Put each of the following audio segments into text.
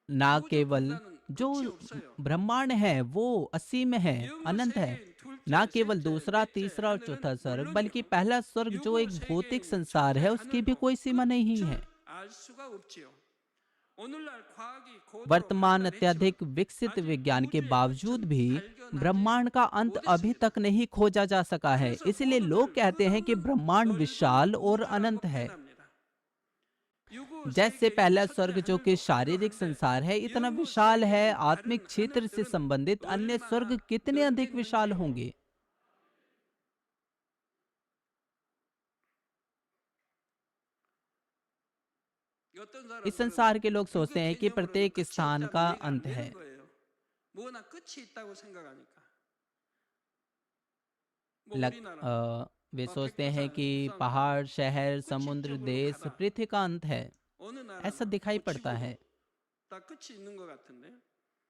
ना केवल 우주공간은 जो 끝이 없어요. ब्रह्मांड है वो असीम है, 영어 अनंत है। 세계인 ना 둘째, केवल 셋째, दूसरा, 넷째 तीसरा और 하늘은 चौथा स्वर्ग, बल्कि 물론이요. पहला स्वर्ग जो 유구 एक भौतिक 세계인 संसार 첫째 है उसकी भी 하늘도 कोई सीमा नहीं है। 끝을 알 수가 없지요. 오늘날 과학이 고도로 वर्तमान 발달했지만 अत्यधिक विकसित 아직 विज्ञान के 우주의 बावजूद 끝은 भी 발견하지 ब्रह्मांड का अंत अभी 못했습니다. तक नहीं खोजा जा सका है। 그래서 इसलिए लोग 모두들 कहते हैं कि 끝없는 ब्रह्मांड 넓은 विशाल और 우주라고 अनंत है। 표현합니다. 유구 जैसे 세계인 पहला 첫째 स्वर्ग जो कि 하늘도 शारीरिक 그러한데 संसार है इतना 영어 विशाल है, 세계인 आत्मिक 다른 क्षेत्र से 하늘들은 संबंधित अन्य स्वर्ग 얼마나 कितने अधिक विशाल 넓겠는지요. होंगे। 어떤 इस 사람들은 संसार के लोग 유교 सोचते हैं कि 개념으로는 प्रत्येक 끝이 स्थान 없다면 का 이해가 안 अंत 되는 है। 거예요. 뭐나 끝이 있다고 생각하니까. 뭐 लग 우리나라 अ, वे सोचते हैं 백두산, कि 흑산 पहाड़, शहर, समुद्र, 끝이 देश 뾰족하다. पृथ्वी का अंत है, 어느 ऐसा 나라나 दिखाई 뭐 पड़ता 지구도 है। 다 끝이 있는 것 같은데.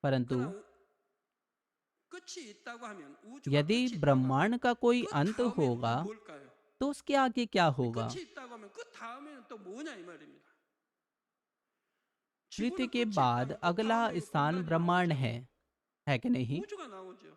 परंतु 그러나 끝이 있다고 하면 우주가 यदि 끝이 있다고 하면 ब्रह्मांड का कोई 그 अंत 다음엔 또 होगा 뭘까요? तो उसके आगे क्या होगा। 끝이 있다고 하면 그 다음에는 또 뭐냐 이 말입니다. पृथ्वी 지구는 के 끝이 बाद 있다면 또 अगला 다음에 स्थान 공간이 ब्रह्मांड 나오죠. है कि नहीं। 우주가 나오죠.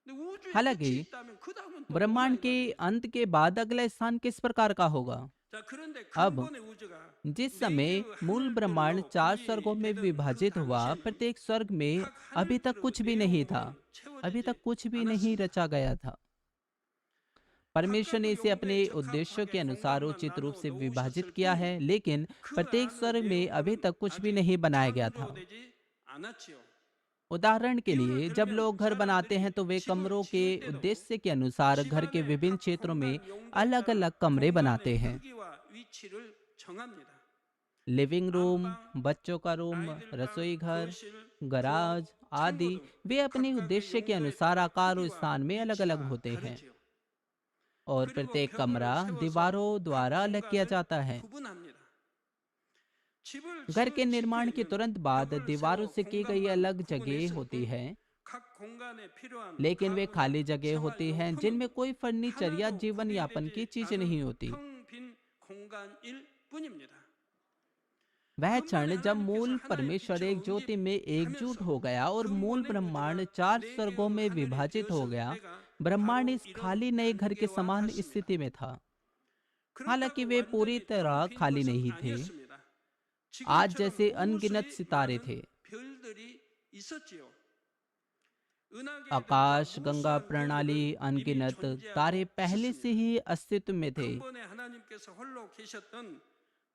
근데 우주의 हालांकि 끝이 있다면 그 다음은 또 뭐냐 ब्रह्मांड 이 के 말입니다. अंत के बाद अगला स्थान किस प्रकार का होगा। 자, 그런데 अब 근본의 우주가 जिस समय 네개 मूल ब्रह्मांड 하늘별로 4 स्वर्गों में 분리되던 그 विभाजित हुआ, 당시에는 प्रत्येक स्वर्ग में 각 अभी तक 하늘들의 그 कुछ भी नहीं था, 내용은 अभी तक 채워지지 कुछ भी नहीं 않았습니다. रचा गया था। परमेश्वर 각각 ने 그 इसे अपने 용도에 उद्देश्यों के 적합하게 अनुसार 공간만 उचित रूप 나누어 से विभाजित 놓으셨을 किया है, 뿐 लेकिन 그 प्रत्येक 안의 स्वर्ग में अभी 내용은 तक कुछ भी 아직 नहीं बनाया गया था। 창조되지 않았지요. उदाहरण के 집을 लिए जब 들면 लोग घर बनाते 사람들이 हैं तो वे 집을 कमरों के 지을 때도 उद्देश्य के अनुसार घर के 집안의 विभिन्न 각 क्षेत्रों में 공간 용도에 अलग 따라 अलग कमरे बनाते 공간의 हैं। 크기와 위치를 정합니다. लिविंग रूम, 안방, बच्चों का रूम, 아이들 방, रसोई घर, 거실, 부엌, गराज 창고 आदि 등 वे अपने 각각의 उद्देश्य के 용도에 अनुसार 따라 आकार और 크기와 स्थान में अलग अलग 위치가 होते हैं। 다르지요. और 그리고 प्रत्येक 벽을 कमरा 세워서 दीवारों 각 द्वारा अलग किया 공간을 जाता है। 구분합니다. 집을 घर के 지을 निर्माण के 때에는 तुरंत बाद 벽을 दीवारों 세워 से की गई 공간만 अलग जगह 구분했을 होती 뿐 है, 각 공간에 필요한 लेकिन वे 가구나 खाली जगह होती हैं जिनमें 생활용품은 कोई फर्नीचर या 하나도 जीवन यापन की 구비되지 चीजें 않은 नहीं होती। 텅 빈 공간일 뿐입니다. वह क्षण 근본의 जब 하나님께서 मूल 하나의 परमेश्वर 빛으로 एक ज्योति में एकजुट 응집하면서 हो गया और मूल 근본의 ब्रह्मांड 우주가 4 स्वर्गों 네 में 개의 하늘이 विभाजित हो 되었을 गया, 때가 ब्रह्मांड 바로 इस 이런 खाली नए घर के 단계와 समान 같습니다. स्थिति में था। हालांकि 그렇다고 वे पूरी 완전히 तरह 텅 빈 खाली 것은 नहीं थे। 아니었습니다. आज 지금처럼 जैसे अनगिनत 무수히 सितारे थे, 많은 별들이 있었지요. 은하계에 들어가 आकाश गंगा 무수한 प्रणाली 별들은 이미 अनगिनत तारे 존재하고 पहले से 있었습니다. ही अस्तित्व में थे। 근본의 하나님께서 홀로 계셨던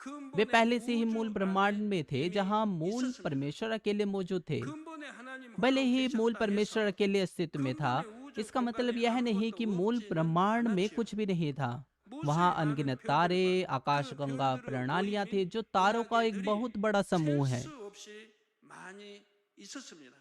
वे 근본의 पहले से ही मूल 우주 ब्रह्मांड 안에 में थे 이미 जहां मूल 있었습니다. परमेश्वर अकेले मौजूद थे। 근본의 하나님 भले 홀로 ही मूल 계셨다 परमेश्वर 해서 अकेले अस्तित्व में था, 근본의 우주 इसका 공간에 मतलब यह नहीं 아무것도 कि मूल 없지는 ब्रह्मांड में 않았지요. कुछ भी नहीं था। वहां 무수히 많은 अनगिनत तारे, 별들과 आकाश 그 गंगा 별들의 प्रणालियां थे 모임인 जो तारों का एक 은하계들이 बहुत बड़ा 셀 समूह है। 수 없이 많이 있었습니다.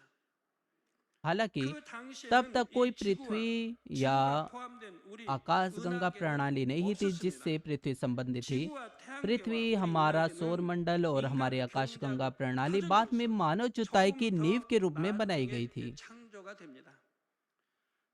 हालांकि 그 तब 당시에는 तक कोई 이 पृथ्वी 지구와 या 지구가 포함된 우리 आकाश गंगा 은하계는 प्रणाली नहीं थी 없었습니다. जिससे पृथ्वी संबंधित थी। 지구와 पृथ्वी, 태양계와 우리 हमारा सौर 은하계는 मंडल और हमारी 인간 आकाश गंगा 경작의 प्रणाली बाद में 과정으로서 मानव जुताई की 조금 नींव 더 के रूप में बनाई गई 나중에 थी। 창조가 됩니다.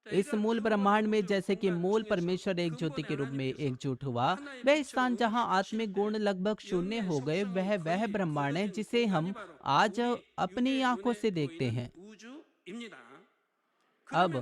자, इस 이런 मूल 근본 ब्रह्मांड में 우주 जैसे कि 공간 मूल 중에서 परमेश्वर एक ज्योति 근본의 के रूप में 하나님께서 एकजुट हुआ, 하나의 वह 빛으로 स्थान जहां 응집하실 आत्मिक 때 गुण लगभग शून्य 영의 हो गए, 속성이 वह 거의 ब्रह्मांड है 굳어진 जिसे 공간이 हम 바로 आज 우리 अपनी 육의 आंखों 눈에 से देखते 보이는 हैं। 우주입니다. अब 그러면